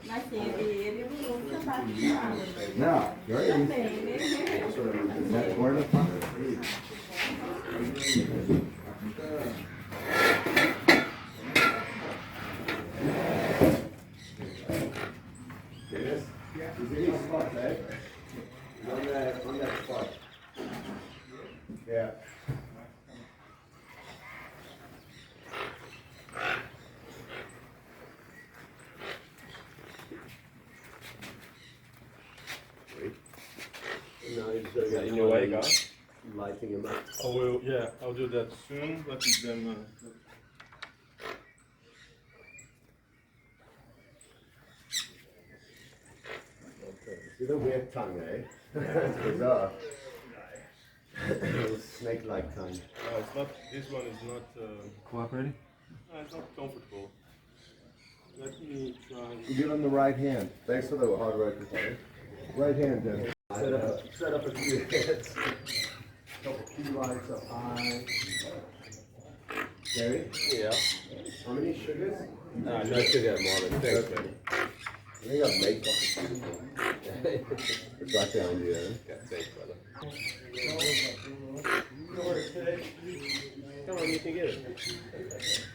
Mas sim, ele não usa baixo de água. Não, pior é isso. Também, né? Mete corda pra... Yes. Is it his spot, right? On that spot. Yeah. No, he's gonna get In your way, guys. lighting him up. I will, yeah, I'll do that soon, but then See the weird tongue, eh? It's bizarre. Snake-like tongue. it's not, this one is not, Cooperating? it's not comfortable. Let me try. You get on the right hand. Thanks for the hard work. Right hand, then. Set up a few hits. Couple key lights up high. Gary, Yeah. how many sugars? No sugar, Marvin. Thanks, man. I think I've made coffee. It's right down here. Okay, thanks, brother. Come on, you can get it.